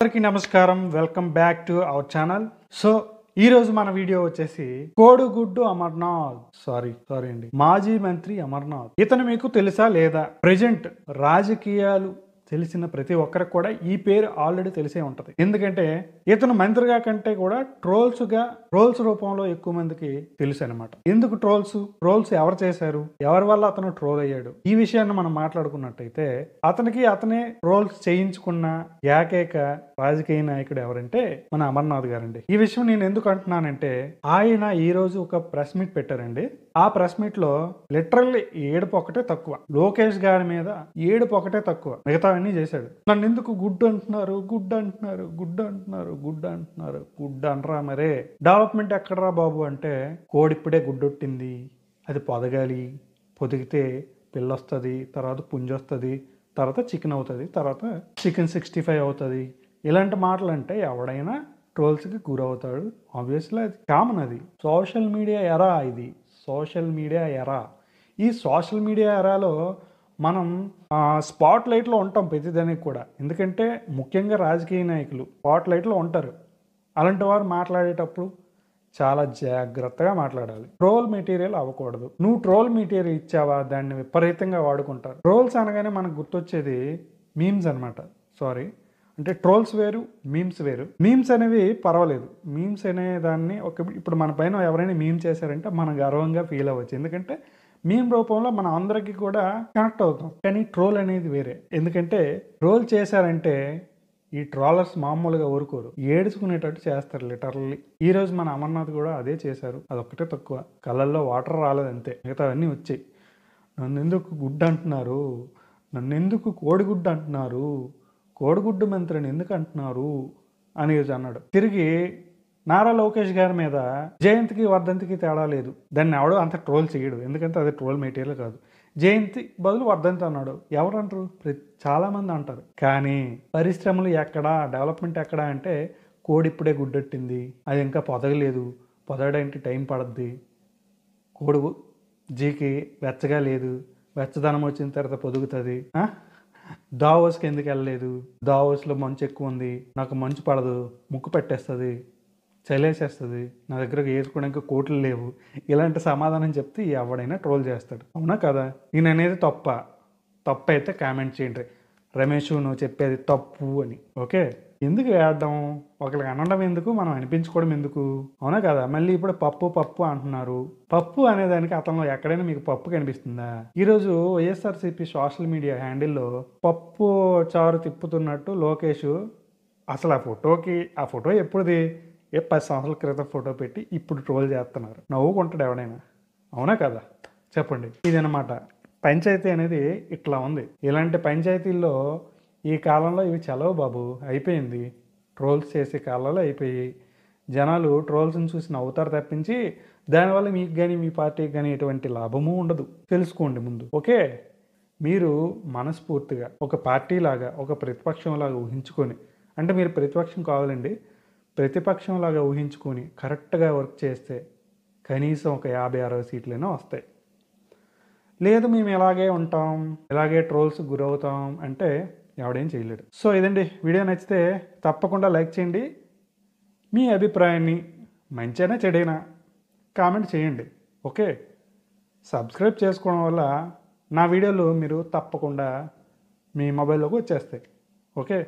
అందరికీ నమస్కారం. Welcome back to our channel. So ఈ రోజు మన వీడియో వచ్చేసి కోడిగుడ్డు అమర్నాథ్ సారీ అండి మాజీ మంత్రి అమర్నాథ్. ఇతను మీకు తెలుసా లేదా? ప్రెజెంట్ రాజకీయాలు తెలిసిన ప్రతి ఒక్కరికి కూడా ఈ పేరు ఆల్రెడీ తెలిసే ఉంటది. ఎందుకంటే ఇతను మంత్రిగా కంటే కూడా ట్రోల్స్ రూపంలో ఎక్కువ మందికి తెలుసు అనమాట. ఎందుకు ట్రోల్స్ ఎవరు చేశారు, ఎవరి వల్ల అతను ట్రోల్ అయ్యాడు, ఈ విషయాన్ని మనం మాట్లాడుకున్నట్టయితే అతనే ట్రోల్స్ చేయించుకున్న ఏకైక రాజకీయ నాయకుడు ఎవరంటే మన అమర్నాథ్ గారండి. ఈ విషయం నేను ఎందుకు అంటున్నానంటే ఆయన ఈ రోజు ఒక ప్రెస్ మీట్ పెట్టారండి. ఆ ప్రెస్ మీట్ లో లిటరల్లీ ఏడుపు ఒకటే తక్కువ. లోకేష్ గారి మీద ఏడుపు ఒకటే తక్కువ, మిగతా అన్ని చేశాడు. నన్ను ఎందుకు గుడ్ అంటారా మరే? డెవలప్మెంట్ ఎక్కడరా బాబు అంటే కోడిప్పుడే గుడ్డొట్టింది, అది పొదగాలి, పొదిగితే పిల్ల వస్తుంది, తర్వాత పుంజి వస్తుంది, తర్వాత చికెన్ అవుతుంది, తర్వాత చికెన్ 65 అవుతుంది. ఇలాంటి మాటలు అంటే ఎవడైనా ట్రోల్స్కి గురవుతాడు. ఆబ్వియస్లీ అది కామన్. అది సోషల్ మీడియా ఎరా. ఈ సోషల్ మీడియా ఎరాలో మనం స్పాట్ లైట్లో ఉంటాం ప్రతిదానికి కూడా. ఎందుకంటే ముఖ్యంగా రాజకీయ నాయకులు స్పాట్ లైట్లో ఉంటారు. అలాంటి వారు మాట్లాడేటప్పుడు చాలా జాగ్రత్తగా మాట్లాడాలి. ట్రోల్ మెటీరియల్ అవ్వకూడదు. నువ్వు ట్రోల్ మెటీరియల్ ఇచ్చావా, దాన్ని విపరీతంగా వాడుకుంటారు. ట్రోల్స్ అనగానే మనకు గుర్తొచ్చేది మీమ్స్ అనమాట. అంటే ట్రోల్స్ వేరు, మీమ్స్ వేరు. మీమ్స్ అనేవి పర్వాలేదు. మీమ్స్ అనే దాన్ని ఇప్పుడు మన పైన ఎవరైనా మీమ్ చేశారంటే మనం గర్వంగా ఫీల్ అవ్వచ్చు. ఎందుకంటే మీమ్ రూపంలో మన అందరికీ కూడా కనెక్ట్ అవుతాం. కానీ ట్రోల్ అనేది వేరే. ఎందుకంటే ట్రోల్ చేశారంటే ఈ ట్రోలర్స్ మామూలుగా ఊరుకోరు, ఏడుచుకునేటట్టు చేస్తారు లిటరల్లీ. ఈ రోజు మన అమర్నాథ్ కూడా అదే చేశారు. అదొక్కటే తక్కువ, కళ్ళల్లో వాటర్ రాలేదు అంతే, మిగతా అన్నీ వచ్చాయి. నన్ను ఎందుకు గుడ్డు అంటున్నారు, నన్ను ఎందుకు కోడిగుడ్డు అంటున్నారు, కోడిగుడ్డు మంత్రిని ఎందుకు అంటున్నారు అనేది అన్నాడు. తిరిగి నారా లోకేష్ గారి మీద జయంతికి వర్ధంతికి తేడా లేదు. దాన్ని ఎవడో అంత ట్రోల్ చేయడు, ఎందుకంటే అది ట్రోల్ మెటీరియల్ కాదు. జయంతి బదులు వర్ధంతి అన్నాడు. ఎవరు అంటారు? చాలామంది అంటారు. కానీ పరిశ్రమలు ఎక్కడా, డెవలప్మెంట్ ఎక్కడా అంటే కోడి ఇప్పుడే గుడ్డెట్టింది, అది ఇంకా పొదగలేదు, పొదగడానికి టైం పడుద్ది, కోడి జీకి వెచ్చగా లేదు, వెచ్చదనం వచ్చిన తర్వాత పొదుగుతుంది, దావోస్కి ఎందుకు వెళ్ళలేదు, దావోస్లో మంచు ఎక్కువ ఉంది, నాకు మంచు పడదు, ముక్కు పెట్టేస్తుంది, చలేసేస్తుంది, నా దగ్గర వేసుకోవడానికి కోట్లు లేవు, ఇలాంటి సమాధానం చెప్తే ఎవడైనా ట్రోల్ చేస్తాడు. అవునా కదా? నేను అనేది తప్పు అయితే కామెంట్ చేయండి. రమేష్ నువ్వు చెప్పేది తప్పు అని. ఓకే, ఎందుకు వేద్దాం, ఒకరికి అనడం ఎందుకు, మనం అనిపించుకోవడం ఎందుకు? అవునా కదా? మళ్ళీ ఇప్పుడు పప్పు అంటున్నారు. పప్పు అనేదానికి అతనిలో ఎక్కడైనా మీకు పప్పు కనిపిస్తుందా? ఈరోజు వైఎస్ఆర్సీపీ సోషల్ మీడియా హ్యాండిల్లో పప్పు చారు తిప్పుతున్నట్టు లోకేష్ అసలు ఆ ఫోటో ఎప్పుడుది? 10 సంవత్సరాల క్రితం ఫోటో పెట్టి ఇప్పుడు ట్రోల్ చేస్తున్నారు. నవ్వుకుంటాడు ఎవడైనా? అవునా కదా? చెప్పండి. ఇదనమాట పంచాయతీ అనేది ఇట్లా ఉంది. ఇలాంటి పంచాయతీల్లో ఈ కాలంలో ఇవి చలవు బాబు, అయిపోయింది. ట్రోల్స్ చేసే కాలంలో అయిపోయి జనాలు ట్రోల్స్ని చూసి నవ్వుతారు తప్పించి దానివల్ల మీకు కానీ మీ పార్టీకి కానీ ఎటువంటి లాభము ఉండదు. తెలుసుకోండి ముందు. ఓకే, మీరు మనస్ఫూర్తిగా ఒక పార్టీలాగా, ఒక ప్రతిపక్షంలాగా ఊహించుకొని, అంటే మీరు ప్రతిపక్షం కావాలండి, ప్రతిపక్షంలాగా ఊహించుకొని కరెక్ట్గా వర్క్ చేస్తే కనీసం ఒక 50-60 సీట్లైనా వస్తాయి. లేదు మేము ఇలాగే ఉంటాం, ఇలాగే ట్రోల్స్ గురవుతాం అంటే ఎవడేం చేయలేడు. సో ఇదండి, వీడియో నచ్చితే తప్పకుండా లైక్ చేయండి. మీ అభిప్రాయాన్ని మంచైనా చెడైనా కామెంట్ చేయండి. ఓకే, సబ్స్క్రైబ్ చేసుకోవడం వల్ల నా వీడియోలు మీరు తప్పకుండా మీ మొబైల్లోకి వచ్చేస్తాయి. ఓకే.